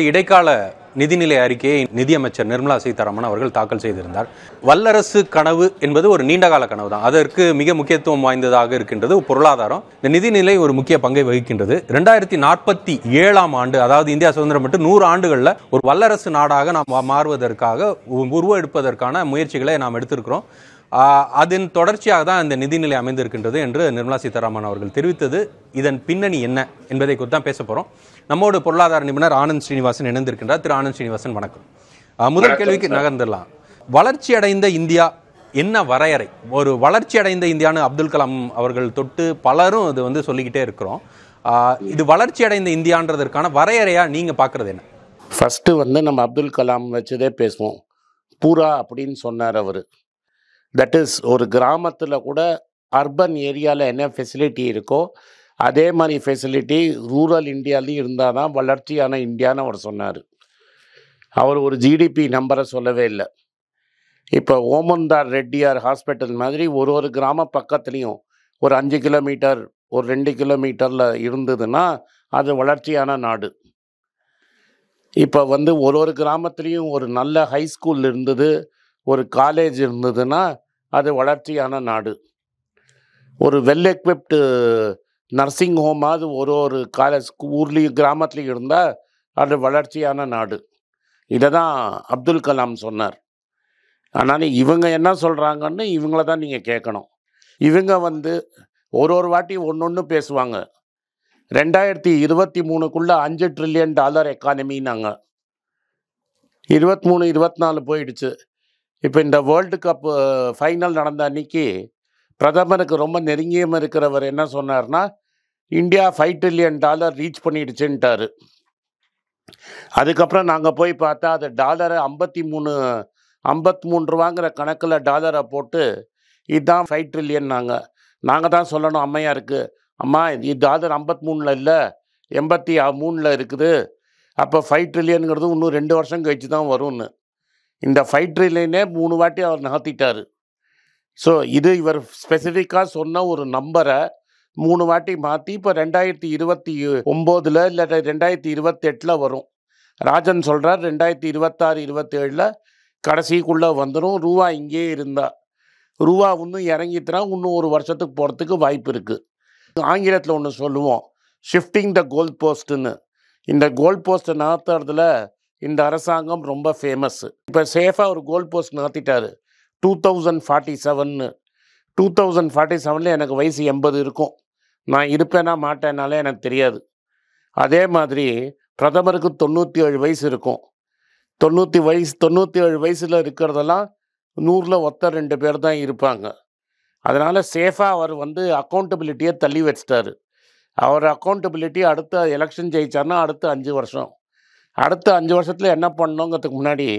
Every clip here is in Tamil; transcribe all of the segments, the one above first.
இடைக்கால நிதிநிலை அறிக்கையை நிதியமைச்சர் நிர்மலா சீதாராமன் அவர்கள் தாக்கல் செய்திருந்தார். வல்லரசு கனவு என்பது ஒரு நீண்டகால கனவு தான். அதற்கு மிக முக்கியத்துவம் வாய்ந்ததாக இருக்கின்றது பொருளாதாரம். இந்த நிதிநிலை ஒரு முக்கிய பங்கை வகிக்கின்றது. 2047ஆம் ஆண்டு, அதாவது இந்தியா சுதந்திரம் பெற்று 100 ஆண்டுகளில் ஒரு வல்லரசு நாடாக நாம் மாறுவதற்காக உருவெடுப்பதற்கான முயற்சிகளை நாம் எடுத்திருக்கிறோம். அதன் தொடர்ச்சியாக தான் இந்த நிதிநிலை அமைந்திருக்கின்றது என்று நிர்மலா சீதாராமன் அவர்கள் தெரிவித்தது. இதன் பின்னணி என்ன என்பதை குறித்து தான் பேச போகிறோம். நம்மோடு பொருளாதார நிபுணர் ஆனந்த் ஸ்ரீனிவாசன் இணைந்திருக்கின்றார். திரு ஆனந்த் ஸ்ரீனிவாசன், வணக்கம். முதல் கேள்விக்கு நகர்ந்துடலாம். வளர்ச்சி அடைந்த இந்தியா என்ன வரையறை? ஒரு வளர்ச்சி அடைந்த இந்தியான்னு அப்துல் கலாம் அவர்கள் தொட்டு பலரும் இது சொல்லிக்கிட்டே இருக்கிறோம். இது வளர்ச்சி அடைந்த இந்தியான்றதற்கான வரையறையா நீங்க பார்க்கறது என்ன? ஃபர்ஸ்ட் நம்ம அப்துல் கலாம் வச்சதே பேசுவோம். பூரா அப்படின்னு சொன்னார் அவர். தட் இஸ், ஒரு கிராமத்தில் கூட அர்பன் ஏரியாவில் என்ன ஃபெசிலிட்டி இருக்கோ அதே மாதிரி ஃபெசிலிட்டி ரூரல் இந்தியாலையும் இருந்தால் தான் வளர்ச்சியான இந்தியான்னு அவர் சொன்னார். அவர் ஒரு ஜிடிபி நம்பரை சொல்லவே இல்லை. இப்போ ஓமந்தார் ரெட்டியார் ஹாஸ்பிட்டல் மாதிரி ஒரு கிராம பக்கத்துலேயும் ஒரு 5 கிலோமீட்டர் ஒரு 2 கிலோமீட்டரில் இருந்ததுன்னா அது வளர்ச்சியான நாடு. இப்போ ஒரு கிராமத்துலேயும் ஒரு நல்ல ஹை ஸ்கூல் இருந்தது, ஒரு காலேஜ் இருந்ததுன்னா அது வளர்ச்சியான நாடு. ஒரு வெல் எக்விப்டு நர்சிங் ஹோமாவது ஒரு காலேஜ் ஊர்லேயும் கிராமத்துலேயும் இருந்தால் அது வளர்ச்சியான நாடு. இதை தான் அப்துல் கலாம் சொன்னார். ஆனால் இவங்க என்ன சொல்கிறாங்கன்னு இவங்கள தான் நீங்கள் கேட்கணும். இவங்க ஒரு வாட்டி ஒன்று பேசுவாங்க. 2023க்குள்ளே $5 ட்ரில்லியன் எக்கானமின்னாங்க. 23-24 போயிடுச்சு. இப்போ இந்த வேர்ல்டு கப் ஃபைனல் நடந்த அன்னைக்கு பிரதமருக்கு ரொம்ப நெருங்கியம் இருக்கிறவர் என்ன சொன்னார்னா, இந்தியா $5 ட்ரில்லியன் ரீச் பண்ணிடுச்சுன்ட்டாரு. அதுக்கப்புறம் நாங்கள் போய் பார்த்தா அது டாலரை 53 ரூபாங்கிற கணக்கில் டாலரை போட்டு இதுதான் 5 ட்ரில்லியன் நாங்கள் தான் சொல்லணும் அம்மையாருக்கு, அம்மா இது டாலர் 53 இல்லை 83 இருக்குது, அப்போ 5 ட்ரில்லியனுங்கிறது இன்னும் 2 வருஷம் கழிச்சு தான் வரும்னு. இந்த 5 ட்ரில்லியனே 3 வாட்டி அவர் நகர்த்திட்டார். ஸோ இது இவர் ஸ்பெசிஃபிக்காக சொன்ன ஒரு நம்பரை 3 வாட்டி மாற்றி இப்போ 2029 இல்லை 2028 வரும். ராஜன் சொல்கிறார் 2026-27 கடைசிக்குள்ளே வந்துடும். ரூபா இங்கே இருந்தால், ரூபா இன்னும் இறங்கிட்டுனா இன்னும் ஒரு வருஷத்துக்கு போகிறதுக்கு வாய்ப்பு இருக்குது. ஆங்கிலத்தில் ஒன்று சொல்லுவோம், ஷிஃப்டிங் த கோல் போஸ்ட்டுன்னு. இந்த கோல் போஸ்ட்டை நகர்த்துறதுல இந்த அரசாங்கம் ரொம்ப ஃபேமஸ். இப்போ சேஃபாக ஒரு கோல் போஸ்ட் நகர்த்திட்டார் 2047. 2047 எனக்கு வயசு 80 இருக்கும். நான் இருப்பேனா மாட்டேனாலே எனக்கு தெரியாது. அதே மாதிரி பிரதமருக்கு 97 வயசு இருக்கும். 97 வயசில் இருக்கிறதெல்லாம் 100ல் ஒத்த 2 பேர் தான் இருப்பாங்க. அதனால் சேஃபாக அவர் அக்கௌண்டபிலிட்டியை தள்ளி வச்சிட்டாரு. அவர் அக்கௌண்டபிலிட்டி அடுத்த எலெக்ஷன் ஜெயிச்சார்னா அடுத்த 5 வருஷம். அடுத்த 5 வருஷத்தில் என்ன பண்ணணுங்கிறதுக்கு முன்னாடி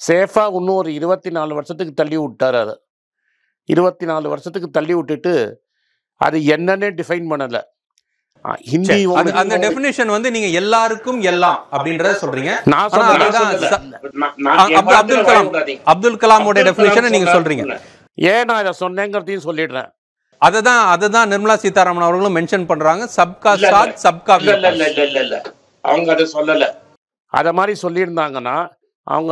சேஃபாக இன்னும் ஒரு 24 வருஷத்துக்கு தள்ளி விட்டார். அதை 24 வருஷத்துக்கு தள்ளி விட்டுட்டு அது என்னன்னே டிஃபைன் பண்ணலை. ஹிந்தி அந்த டெஃபினிஷன் நீங்க எல்லாருக்கும் எல்லாம் அப்படின்றத சொல்றீங்க. அப்துல் கலாமோட டெஃபினிஷனை நீங்க சொல்றீங்க. ஏன் நான் இதை சொன்னேங்கிறதையும் சொல்லிடுறேன். அததான் நிர்மலா சீதாராமன் அவர்களும் மென்ஷன் பண்றாங்க. சப்கா சாத் சப்கா இல்ல அவங்க அதை சொல்லல. அதை மாதிரி சொல்லியிருந்தாங்கன்னா அவங்க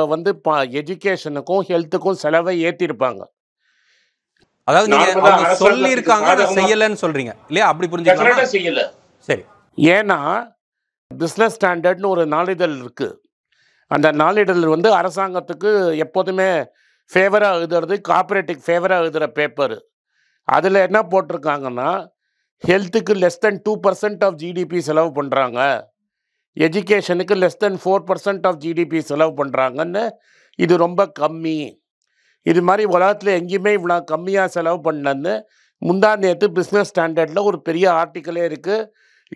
எஜுகேஷனுக்கும் ஹெல்த்துக்கும் செலவை ஏற்றிருப்பாங்க. அதாவது நீங்க சொல்லியிருக்காங்க, அதை செய்யலன்னு சொல்றீங்க இல்லையா? அப்படி புரிஞ்சுக்கலாம். செய்யல. சரி, ஏன்னா பிஸ்னஸ் ஸ்டாண்டர்ட்னு ஒரு நாளிதழ் இருக்கு. அந்த நாளிதழ் அரசாங்கத்துக்கு எப்போதுமே ஃபேவராக எழுதுறது, கார்பரேட்டுக்கு ஃபேவராக எழுதுகிற பேப்பர். அதில் என்ன போட்டிருக்காங்கன்னா, ஹெல்த்துக்கு லெஸ் தென் 2% ஆஃப் ஜிடிபி செலவு பண்ணுறாங்க, எஜுகேஷனுக்கு லெஸ் தென் 4% ஆஃப் ஜிடிபி செலவு பண்ணுறாங்கன்னு. இது ரொம்ப கம்மி. இது மாதிரி உலகத்தில் எங்கேயுமே இவ்வளோ கம்மியாக செலவு பண்ணன்னு முந்தா நேற்று பிஸ்னஸ் ஸ்டாண்டர்டில் ஒரு பெரிய ஆர்டிக்கலே இருக்குது.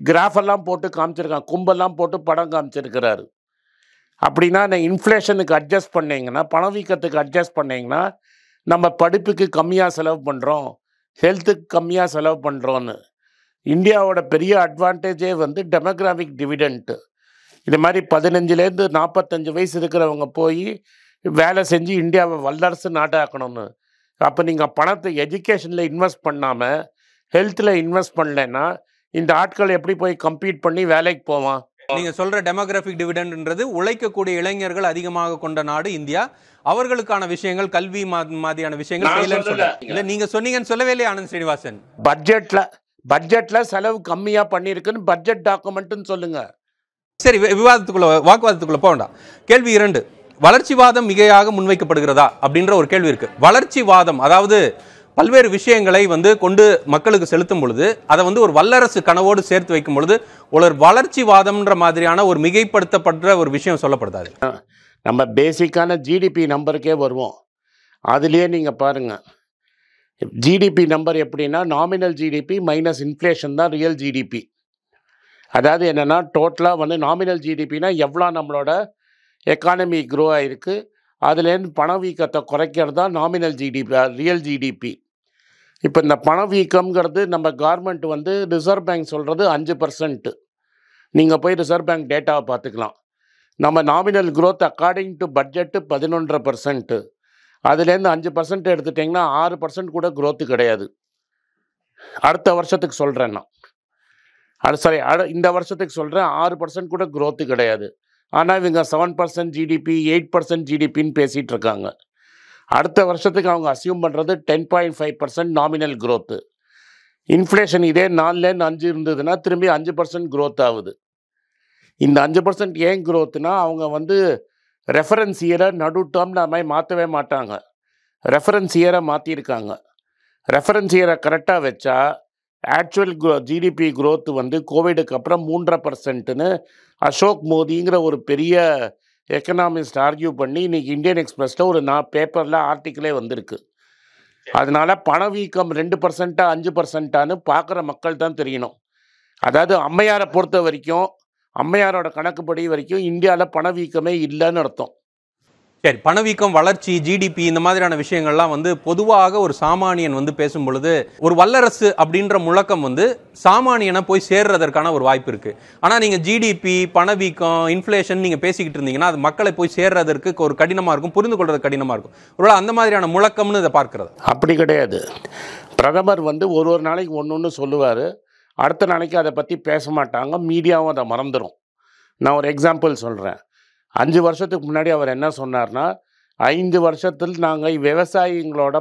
கிராஃபெல்லாம் போட்டு காமிச்சிருக்காங்க, கும்பெல்லாம் போட்டு படம் காமிச்சிருக்கிறாரு. அப்படின்னா நான் இன்ஃப்ளேஷனுக்கு அட்ஜஸ்ட் பண்ணிங்கன்னா, பணவீக்கத்துக்கு அட்ஜஸ்ட் பண்ணிங்கன்னா நம்ம படிப்புக்கு கம்மியாக செலவு பண்ணுறோம், ஹெல்த்துக்கு கம்மியாக செலவு பண்ணுறோன்னு. இந்தியாவோட பெரிய அட்வான்டேஜே டெமோக்ராஃபிக் டிவிடெண்ட்டு. இது மாதிரி 15லேருந்து 45 வயசு இருக்கிறவங்க போய் வேலை செஞ்சு இந்தியாவை வல்லரசு நாட்டாக்கணும்னு. அப்போ நீங்கள் பணத்தை எஜுகேஷனில் இன்வெஸ்ட் பண்ணாமல் ஹெல்த்தில் இன்வெஸ்ட் பண்ணலைன்னா இந்த ஆட்கள் எப்படி போய் கம்பீட் பண்ணி வேலைக்கு போவான்? நீங்க சொல்ற டெமோகிராபிக் டிவிடெண்ட்ன்றது உழைக்கக்கூடிய இளைஞர்கள் அதிகமாக கொண்ட நாடு இந்தியா. அவர்களுக்கான விஷயங்கள், கல்வி மாதிரியான விஷயங்கள் செய்யலன்னு சொல்றேன். இல்ல நீங்க சொன்னீங்கன்னு சொல்லவே இல்லையா ஆனந்த் ஸ்ரீனிவாசன்? பட்ஜெட்ல செலவு கம்மியா பண்ணிருக்குன்னு பட்ஜெட் டாக்குமெண்ட்னு சொல்லுங்க. சரி, வாக்குவாதத்துக்குள்ள போக வேண்டாம். கேள்வி 2, வளர்ச்சிவாதம் மிகையாக முன்வைக்கப்படுகிறதா அப்படின்ற ஒரு கேள்வி இருக்கு. வளர்ச்சிவாதம் அதாவது பல்வேறு விஷயங்களை கொண்டு மக்களுக்கு செலுத்தும் பொழுது அதை ஒரு வல்லரசு கனவோடு சேர்த்து வைக்கும் பொழுது ஒரு வளர்ச்சிவாதம்ன்ற மாதிரியான ஒரு மிகைப்படுத்தப்படுற ஒரு விஷயம் சொல்லப்படுதாது. நம்ம பேசிக்கான ஜிடிபி நம்பருக்கே வருவோம். அதுலேயே நீங்கள் பாருங்கள், ஜிடிபி நம்பர் எப்படின்னா நாமினல் ஜிடிபி மைனஸ் இன்ஃப்ளேஷன் தான் ரியல் ஜிடிபி. அதாவது என்னென்னா டோட்டலாக நாமினல் ஜிடிபினா எவ்வளோ நம்மளோட எக்கானமி க்ரோ ஆகிருக்கு, அதுலேருந்து பணவீக்கத்தை குறைக்கிறது தான் நாமினல் ஜிடிபி, ரியல் ஜிடிபி. இப்போ இந்த பணவீக்கம்ங்கிறது நம்ம கவர்மெண்ட் ரிசர்வ் பேங்க் சொல்கிறது 5%. நீங்கள் போய் ரிசர்வ் பேங்க் டேட்டாவை பார்த்துக்கலாம். நம்ம nominal growth according to budget 11%. அதுலேருந்து 5% எடுத்துட்டிங்கன்னா 6% கூட க்ரோத்து கிடையாது. அடுத்த வருஷத்துக்கு சொல்கிறேன் நான், இந்த வருஷத்துக்கு சொல்கிறேன், 6% கூட க்ரோத்து கிடையாது. ஆனால் இவங்க 7% ஜிடிபி 8% ஜிடிபின்னு பேசிகிட்டு இருக்காங்க. அடுத்த வருஷத்துக்கு அவங்க அசியூம் பண்ணுறது 10.5% நாமினல் க்ரோத்து. இன்ஃப்ளேஷன் இதே 4லேருந்து 5 இருந்ததுன்னா திரும்பி 5% க்ரோத் ஆகுது. இந்த 5% ஏன் க்ரோத்துனா அவங்க ரெஃபரன்ஸ் இயரை நடு டேர்மில் அது மாதிரி மாற்றவே மாட்டாங்க. ரெஃபரன்ஸ் இயரை மாற்றிருக்காங்க. ரெஃபரன்ஸ் இயரை கரெக்டாக வச்சா ஆக்சுவல் ஜிடிபி க்ரோத் கோவிடுக்கு அப்புறம் 3.5%ன்னு அசோக் மோதிங்கிற ஒரு பெரிய எக்கனாமிஸ்ட் ஆர்கியூ பண்ணி இன்றைக்கி இந்தியன் எக்ஸ்பிரஸில் ஒரு பேப்பரில் ஆர்டிக்கிளே வந்திருக்கு. அதனால் பணவீக்கம் 2%, 5%ன்னு பார்க்குற மக்கள் தான் தெரியணும். அதாவது அம்மையாரை பொறுத்த வரைக்கும், அம்மையாரோட கணக்குப்படி வரைக்கும் இந்தியாவில் பணவீக்கமே இல்லைன்னு அர்த்தம். சரி, பணவீக்கம், வளர்ச்சி, ஜிடிபி இந்த மாதிரியான விஷயங்கள்லாம் பொதுவாக ஒரு சாமானியன் பேசும் பொழுது ஒரு வல்லரசு அப்படின்ற முழக்கம் சாமானியனை போய் சேர்றதற்கான ஒரு வாய்ப்பு இருக்கு. ஆனா நீங்க ஜிடிபி, பணவீக்கம், இன்ஃப்ளேஷன் நீங்க பேசிக்கிட்டு இருந்தீங்கன்னா அது மக்களை போய் சேர்றதற்கு ஒரு கடினமா இருக்கும், புரிந்து கொள்றது கடினமா இருக்கும். ஒருவேளை அந்த மாதிரியான முழக்கம்னு இதை பார்க்கிறது அப்படி கிடையாது. பிரதமர் ஒரு நாளைக்கு ஒன்று சொல்லுவார், அடுத்த நாளைக்கு அதை பற்றி பேச மாட்டாங்க, மீடியாவும் அதை மறந்துடும். நான் ஒரு எக்ஸாம்பிள் சொல்கிறேன். 5 வருஷத்துக்கு முன்னாடி அவர் என்ன சொன்னார்னா, 5 வருஷத்தில் நாங்கள் விவசாயிங்களோட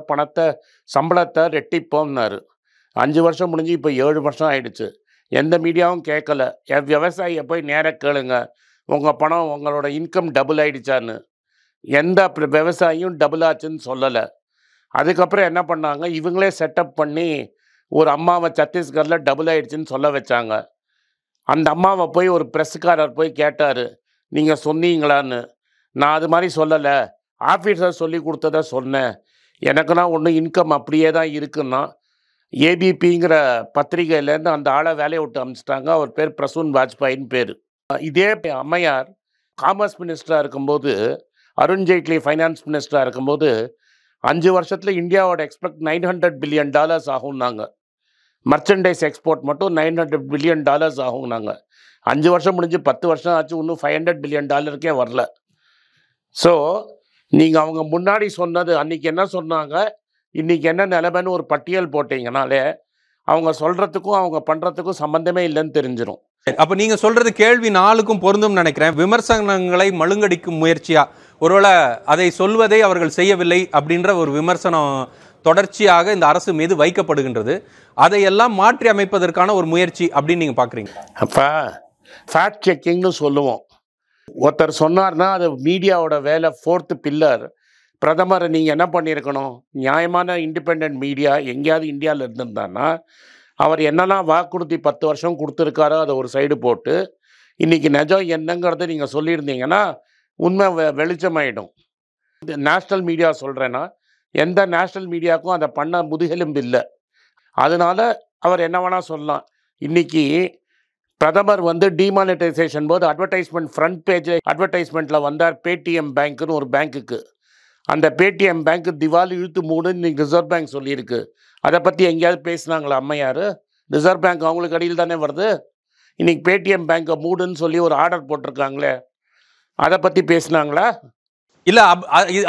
சம்பளத்தை ரெட்டிப்போம்னாரு. 5 வருஷம் முடிஞ்சு இப்போ 7 வருஷம் ஆயிடுச்சு. எந்த மீடியாவும் கேட்கல. விவசாயியை போய் நேராக கேளுங்க, உங்கள் பணம், உங்களோட இன்கம் டபுள் ஆகிடுச்சான்னு. எந்த விவசாயியும் டபுள் ஆச்சுன்னு சொல்லலை. அதுக்கப்புறம் என்ன பண்ணாங்க, இவங்களே செட்டப் பண்ணி ஒரு அம்மாவை சத்தீஸ்கரில் டபுள் ஆகிடுச்சின்னு சொல்ல வச்சாங்க. அந்த அம்மாவை போய் ஒரு ப்ரெஸ்ஸுக்காரர் போய் கேட்டார், நீங்கள் சொன்னீங்களான்னு. நான் அது மாதிரி சொல்லலை, ஆஃபீஸர் சொல்லி கொடுத்ததை சொன்னேன். எனக்குன்னா ஒன்றும் இன்கம் அப்படியே தான் இருக்குன்னா. ஏபிபிங்கிற பத்திரிகையிலேருந்து அந்த ஆளை வேலையை விட்டு அனுப்பிச்சிட்டாங்க. அவர் பேர் பிரசூன் வாஜ்பாயின்னு பேர். இதே அம்மையார் காமர்ஸ் மினிஸ்டராக இருக்கும்போது, அருண் ஜேட்லி ஃபைனான்ஸ் மினிஸ்டராக இருக்கும்போது 5 வருஷத்தில் இந்தியாவோட எக்ஸ்பெக்ட் $900 பில்லியன் ஆகும்னாங்க. மர்ச்சன்டைஸ் எக்ஸ்போர்ட் மட்டும் $900 பில்லியன் ஆகும்னாங்க. 5 வருஷம் முடிஞ்சு 10 வருஷம் ஆச்சு, இன்னும் $500 பில்லியன் வரல. ஸோ நீங்கள் அவங்க முன்னாடி சொன்னது அன்றைக்கி என்ன சொன்னாங்க, இன்றைக்கி என்ன நிலைமைன்னு ஒரு பட்டியல் போட்டிங்கனாலே அவங்க சொல்கிறதுக்கும் அவங்க பண்ணுறதுக்கும் சம்மந்தமே இல்லைன்னு தெரிஞ்சிடும். அப்போ நீங்கள் சொல்கிறது கேள்வி 4க்கும் பொருந்தும் நினைக்கிறேன். விமர்சனங்களை மழுங்கடிக்கும் முயற்சியா, ஒருவேளை அதை சொல்வதை அவர்கள் செய்யவில்லை அப்படின்ற ஒரு விமர்சனம் தொடர்ச்சியாக இந்த அரசு மீது வைக்கப்படுகின்றது. அதையெல்லாம் மாற்றி அமைப்பதற்கான ஒரு முயற்சி அப்படின்னு நீங்கள் பார்க்குறீங்க? அப்போ ஃபேக்ட் செக்கிங்னு சொல்லுவோம். ஒருத்தர் சொன்னார்னா அது மீடியாவோட வேலை. 4th பில்லர் பிரதமரை நீங்கள் என்ன பண்ணியிருக்கணும், நியாயமான இண்டிபெண்ட் மீடியா எங்கேயாவது இந்தியாவில் இருந்திருந்தான்னா அவர் என்னெல்லாம் வாக்குறுதி 10 வருஷம் கொடுத்துருக்காரோ அதை ஒரு சைடு போட்டு இன்றைக்கி நிஜம் என்னங்கிறத நீங்கள் சொல்லியிருந்தீங்கன்னா உண்மை வெளிச்சமாயிடும். நேஷ்னல் மீடியா சொல்கிறேன்னா எந்த நேஷ்னல் மீடியாவுக்கும் அதை பண்ண முதுகெலும்பு இல்லை. அதனால் அவர் என்ன வேணால் சொல்லலாம். இன்றைக்கி பிரதமர் டிமானிட்டைசேஷன் போது அட்வர்டைஸ்மெண்ட் ஃப்ரண்ட் பேஜ் அட்வர்டைஸ்மெண்ட்டில் வந்தார் பேடிஎம் பேங்க்குன்னு ஒரு பேங்க்குக்கு. அந்த பேடிஎம் பேங்க்கு திவாலி இழுத்து மூடுன்னு இன்றைக்கி ரிசர்வ் பேங்க் சொல்லியிருக்கு. அதை பற்றி எங்கேயாவது பேசினாங்களா அம்மையார்? ரிசர்வ் பேங்க் அவங்களுக்கு அடியில் தானே வருது. இன்றைக்கி பேடிஎம் பேங்க்கை மூடுன்னு சொல்லி ஒரு ஆர்டர் போட்டிருக்காங்களே, அதை பற்றி பேசினாங்களா? இல்ல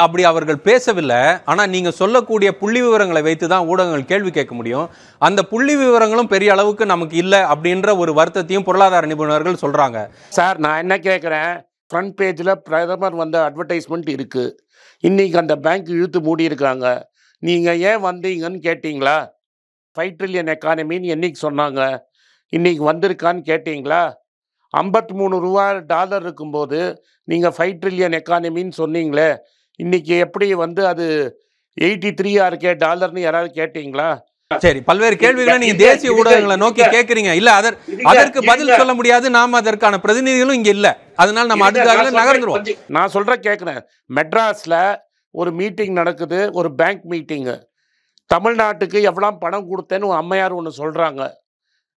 அப்படி அவர்கள் பேசவில்லை. ஆனா நீங்க சொல்லக்கூடிய புள்ளி விவரங்களை வைத்து தான் ஊடகங்கள் கேள்வி கேட்க முடியும். அந்த புள்ளி விவரங்களும் பெரிய அளவுக்கு நமக்கு இல்ல அப்படின்ற ஒரு வருத்தத்தையும் பொருளாதார நிபுணர்கள் சொல்றாங்க. சார் நான் என்ன கேட்குறேன், ஃப்ரண்ட் பேஜில் பிரதமர் வந்த அட்வர்டைஸ்மெண்ட் இருக்கு. இன்னைக்கு அந்த பேங்க் இழுத்து மூடி இருக்காங்க. நீங்க ஏன் வந்தீங்கன்னு கேட்டீங்களா? 5 ட்ரில்லியன் எக்கானமின்னு என்னைக்கு சொன்னாங்க? இன்னைக்கு வந்திருக்கான்னு கேட்டீங்களா? 53 ரூபா டாலர் இருக்கும்போது நீங்கள் 5 ட்ரில்லியன் எக்கானமின்னு சொன்னீங்களே, இன்னைக்கு எப்படி வந்து அது 83 இருக்கே டாலர்னு யாராவது கேட்டீங்களா? சரி, பல்வேறு கேள்விகளை நீங்க தேசிய ஊடகங்களை நோக்கி கேட்குறீங்க. இல்ல அதற்கு பதில் சொல்ல முடியாது. நாம அதற்கான பிரதிநிதிகளும் இங்க இல்ல. அதனால நம்ம அதுக்காக நகர்ந்துருவோம். நான் சொல்றேன் கேட்குறேன். மெட்ராஸ்ல ஒரு மீட்டிங் நடக்குது, ஒரு பேங்க் மீட்டிங்கு. தமிழ்நாட்டுக்கு எவ்வளோ பணம் கொடுத்தேன்னு ஒரு அம்மையார் ஒன்று சொல்றாங்க.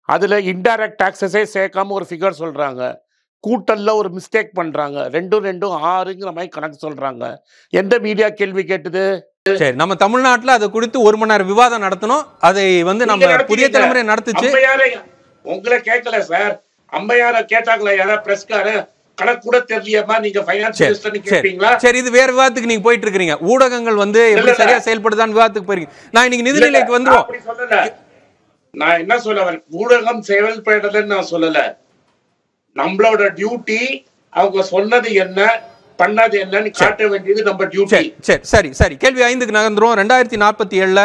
அதில் இன்டைரக்ட் டாக்ஸஸே சேர்க்காம ஒரு ஃபிகர் சொல்கிறாங்க. கூட்டலில் ஒரு மிஸ்டேக் பண்ணுறாங்க. 2 6ங்கிற மாதிரி கணக்கு சொல்கிறாங்க. எந்த மீடியா கேள்வி கேட்டுது? சரி, நம்ம தமிழ்நாட்டில் அதை குறித்து 1 மணி நேரம் விவாதம் நடத்தணும். அதை வந்து நம்ம புதிய தலைமுறை நடத்துச்சு. உங்களை கேட்கல சார், அம்மையார கேட்டாங்களா யாராவது பிரஸ்கார? கணக்கு கூட தெரியலையமா நீங்க ஃபைனான்ஸ் மினிஸ்டர்னு கேட்பீங்களா? சரி, இது வேற விவாதத்துக்கு நீங்க போயிட்டு இருக்கீங்க. ஊடகங்கள் வந்து எப்படி சரியா செயல்படுதான்னு விவாதத்துக்கு போயிருக்கீங்க. நான் இன்னைக்கு நிதிநிலைக்கு வந்துருவோம். நான் என்ன சொல்ல வரேன், ஊடகம் செயல்படுறதுன்னு நான் சொல்லல. நம்மளோட டியூட்டி அவங்க சொன்னது என்ன பண்ணது என்னன்னு காட்ட வேண்டியது நம்ம டியூட்டி. சரி சரி, கேள்வி 5க்கு நகர்ந்துரும். 2047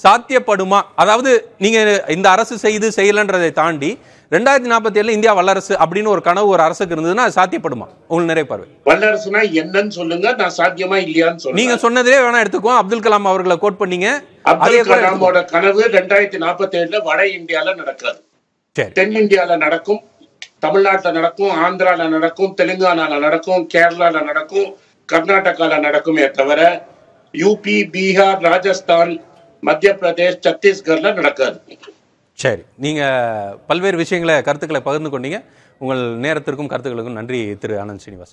சாத்தியப்படுமா? அதாவது நீங்க இந்த அரசு செய்யலன்றதை தாண்டி 2047 இந்தியா வல்லரசு அப்படின்னு ஒரு கனவு ஒரு அரசுக்கு இருந்ததுன்னா அது சாத்தியப்படுமா? உங்களுக்கு நிறைய பார்வை. வல்லரசுனா என்னன்னு சொல்லுங்க, நான் சாத்தியமா இல்லையான்னு சொல்லுங்க. நீங்க சொன்னதே வேணா எடுத்துக்குவோம். அப்துல் கலாம் அவர்களை கோட் பண்ணீங்க. அப்துல் கலாமோட கனவு 2047 வட இந்தியால நடக்காது. தென் இந்தியால நடக்கும், தமிழ்நாட்டில் நடக்கும், ஆந்திரால நடக்கும், தெலுங்கானால நடக்கும், கேரளால நடக்கும், கர்நாடகால நடக்குமே தவிர யூபி, பீகார், ராஜஸ்தான், மத்திய பிரதேஷ், சத்தீஸ்கர்ல நடக்காது. சரி, நீங்க பல்வேறு விஷயங்களை கருத்துக்களை பகிர்ந்து கொண்டீங்க. உங்கள் நேரத்திற்கும் கருத்துக்களுக்கும் நன்றி திரு ஆனந்த் ஸ்ரீனிவாசன்.